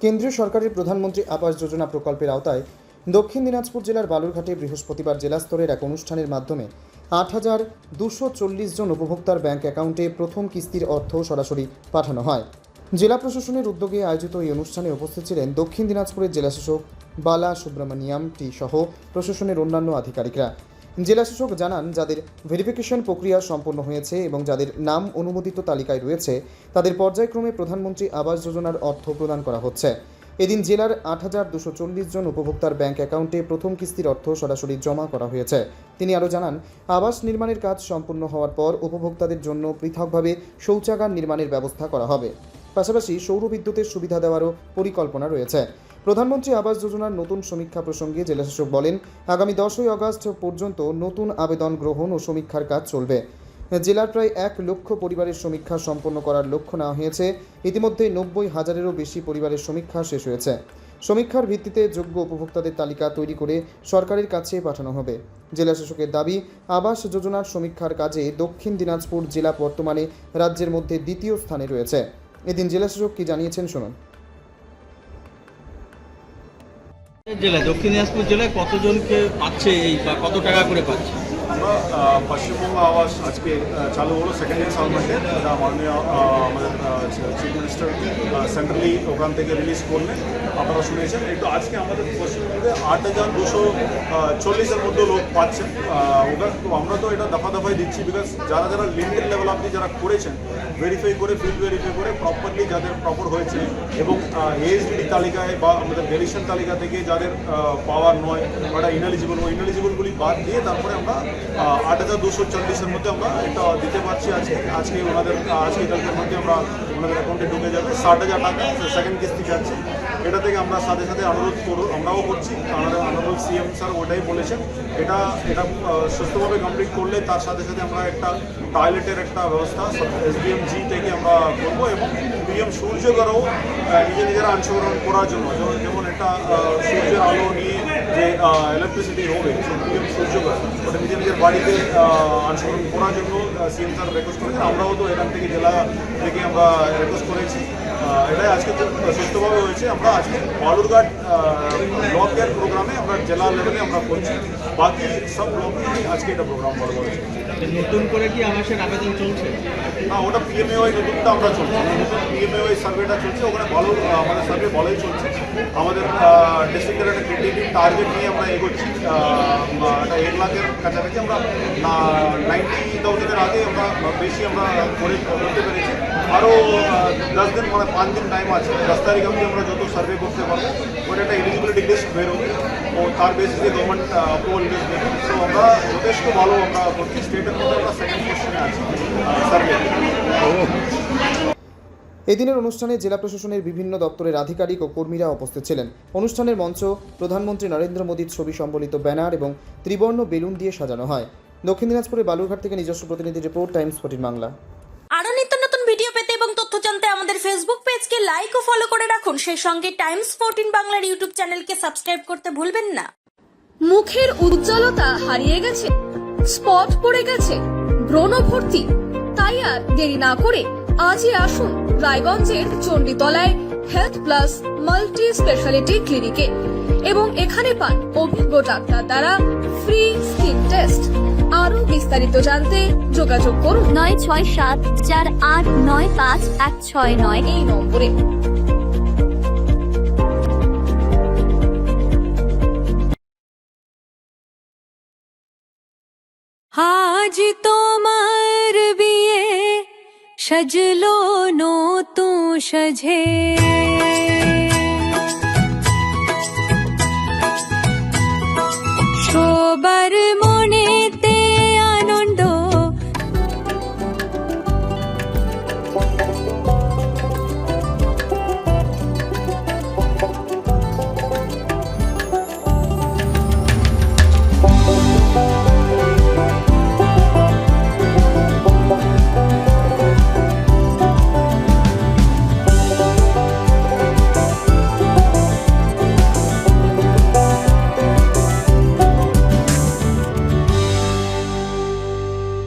কেন্দ্রীয় সরকারের প্রধানমন্ত্রী আবাস যোজনা প্রকল্পের আওতায় দক্ষিণ দিনাজপুর জেলার বালুরঘাটে বৃহস্পতিবার জেলা স্তরের এক অনুষ্ঠানের মাধ্যমে ৮,২৪০ জন উপভোক্তার ব্যাংক অ্যাকাউন্টে প্রথম কিস্তির অর্থ সরাসরি পাঠানো হয়। জেলা প্রশাসনের উদ্যোগে আয়োজিত এই অনুষ্ঠানে উপস্থিত ছিলেন দক্ষিণ দিনাজপুরের জেলাশাসক বালা সুব্রমণিয়াম টি সহ প্রশাসনের অন্যান্য আধিকারিকরা। জেলাশাসক জানান, যাদের ভেরিফিকেশন প্রক্রিয়া সম্পন্ন হয়েছে এবং যাদের নাম অনুমোদিত তালিকায় রয়েছে তাদের পর্যায়ক্রমে প্রধানমন্ত্রী আবাস যোজনার অর্থ প্রদান করা হচ্ছে। এদিন জেলার ৮,২৪০ জন উপভোক্তার ব্যাংক অ্যাকাউন্টে প্রথম কিস্তির অর্থ সরাসরি জমা করা হয়েছে। তিনি আরও জানান, আবাস নির্মাণের কাজ সম্পূর্ণ হওয়ার পর উপভোক্তাদের জন্য পৃথকভাবে শৌচাগার নির্মাণের ব্যবস্থা করা হবে। পাশাপাশি সৌর বিদ্যুতের সুবিধা দেওয়ারও পরিকল্পনা রয়েছে। প্রধানমন্ত্রী আবাস যোজনার নতুন সমীক্ষা প্রসঙ্গে জেলাশাসক বলেন, আগামী 10ই আগস্ট পর্যন্ত নতুন আবেদন গ্রহণ ও সমীক্ষার কাজ চলবে। জেলার প্রায় 1 লক্ষ পরিবারের সমীক্ষা সম্পন্ন করার লক্ষ্য নেওয়া হয়েছে। ইতিমধ্যে 90,000-এরও বেশি পরিবারের সমীক্ষা শেষ হয়েছে। সমীক্ষার ভিত্তিতে যোগ্য উপভোক্তাদের তালিকা তৈরি করে সরকারের কাছে পাঠানো হবে। জেলাশাসকের দাবি, আবাস যোজনার সমীক্ষার কাজে দক্ষিণ দিনাজপুর জেলা বর্তমানে রাজ্যের মধ্যে দ্বিতীয় স্থানে রয়েছে। এদিন জেলাশাসক কি জানিয়েছেন শুনুন। জেলায় দক্ষিণ দিনাজপুর জেলায় কতজনকে পাচ্ছে এই বা কত টাকা করে পাচ্ছে? আমরা পশ্চিমবঙ্গ আবাস আজকে চালু হলো সেকেন্ড ইনস্টলমেন্টে, এটা মাননীয় আমাদের চিফ মিনিস্টার সেন্ট্রালি ওখান থেকে রিলিজ করলেন, আপনারা শুনেছেন। একটু আজকে আমাদের পশ্চিমবঙ্গে 8,240-এর মধ্যে লোক পাচ্ছেন। ওখানে আমরা তো এটা দফা দফায় দিচ্ছি, বিকজ যারা যারা লিমিটেড লেভেল অব্দি যারা করেছেন, ভেরিফাই করে ফিল্ড ভেরিফাই করে প্রপারলি যাদের প্রপার হয়েছে এবং এএসডিডি তালিকায় বা আমাদের ভেরিয়েশন তালিকা থেকে যাদের পাওয়ার নয় বা ইনএলিজিবল ইনএলিজিবলগুলি বাদ দিয়ে তারপরে আমরা 8,240-এর মধ্যে আমরা এটা দিতে পারছি। আজকে ওনাদের আজকে কালকের মধ্যে আমরা ওনাদের অ্যাকাউন্টে ঢুকে যাবে 60,000 টাকা সেকেন্ড কিস্তি যাচ্ছে। এটা থেকে আমরা সাথে সাথে আমরাও করছি, আমাদের সিএম স্যার ওটাই বলেছেন, এটা সুস্থভাবে কমপ্লিট করলে তার সাথে সাথে আমরা একটা টয়লেটের একটা ব্যবস্থা SBM জি থেকে আমরা করবো এবং PM সূর্যঘরও নিজেরা অংশগ্রহণ করার জন্য, যেমন একটা সূর্যের আলো নিয়ে যে ইলেকট্রিসিটি হবে PM সূর্যঘর, ওটা নিজের বাড়িতে অংশগ্রহণ করার জন্য সিএম স্যার রিকোয়েস্ট করেছেন। আমরাও তো এখান থেকে জেলা থেকে আমরা রিকোয়েস্ট করেছি। এটাই আজকে খুব সুস্থভাবে হয়েছে। আমরা আজকে বালুরঘাট ব্লকের প্রোগ্রামে আমরা জেলা লেভেলে আমরা করছি, বাকি সব ব্লকে আজকে এটা প্রোগ্রাম করা হয়েছে। নতুন করে কি আবাসের আবেদন চলছে? না, ওটা PMAY নতুনটা আমরা চলছে, নতুন PMAY সার্ভেটা চলছে, ওখানে ভালো আমাদের সার্ভে ভালোই চলছে। আমাদের ডিস্ট্রিক্টের একটা ক্রিটিভ টার্গেট নিয়ে আমরা এগোচ্ছি। এটা 1 লাখের কাছাকাছি আমরা 90,000-এর আগে আমরা বেশি আমরা করতে পেরেছি। আরও 10 দিন মানে 5 দিন টাইম আছে। 10 তারিখ অবধি আমরা যত সার্ভে করতে পারবো, ওটা একটা এলিজিবিলিটি লিস্ট বেরোবে ও তার বেসিসে গভর্নমেন্ট অ্যাপ্রুভাল লিস্ট দেবে। তো আমরা যথেষ্ট ভালো আমরা করছি। স্টেটের মধ্যে আমরা সেকেন্ড পজিশনে আছি সার্ভে। এদিনের অনুষ্ঠানে জেলা প্রশাসনের বিভিন্ন দপ্তরের আধিকারিক ও কর্মীরা উপস্থিত ছিলেন। অনুষ্ঠানের মঞ্চ প্রধানমন্ত্রী নরেন্দ্র মোদীর ছবি সম্বলিত ব্যানার এবং ত্রিবর্ণ বেলুন দিয়ে সাজানো হয়। দক্ষিণ দিনাজপুরের বালুরঘাট থেকে নিজস্ব প্রতিনিধি রিপোর্ট, টাইমস 14 বাংলা। আরো নিত্য নতুন ভিডিও পেতে এবং তথ্য জানতে আমাদের ফেসবুক পেজকে লাইক ও ফলো করে রাখুন। সেই সঙ্গে টাইমস 14 বাংলার ইউটিউব চ্যানেলকে সাবস্ক্রাইব করতে ভুলবেন না। মুখের উজ্জ্বলতা হারিয়ে গেছে, স্পট পড়ে গেছে, ব্রণ ভর্তি, তাই আর দেরি না করে আজই আসুন রায়গঞ্জের চণ্ডীতলায় হেলথ প্লাস মাল্টি স্পেশালিটি ক্লিনিকে এবং এখানে পান অভিজ্ঞ ডাক্তার দ্বারা ফ্রি স্কিন টেস্ট। আরো বিস্তারিত জানতে যোগাযোগ করুন 9674895169 এই নম্বরে। আজ তোমার বিয়ে, সাজলো নতুন সাজে।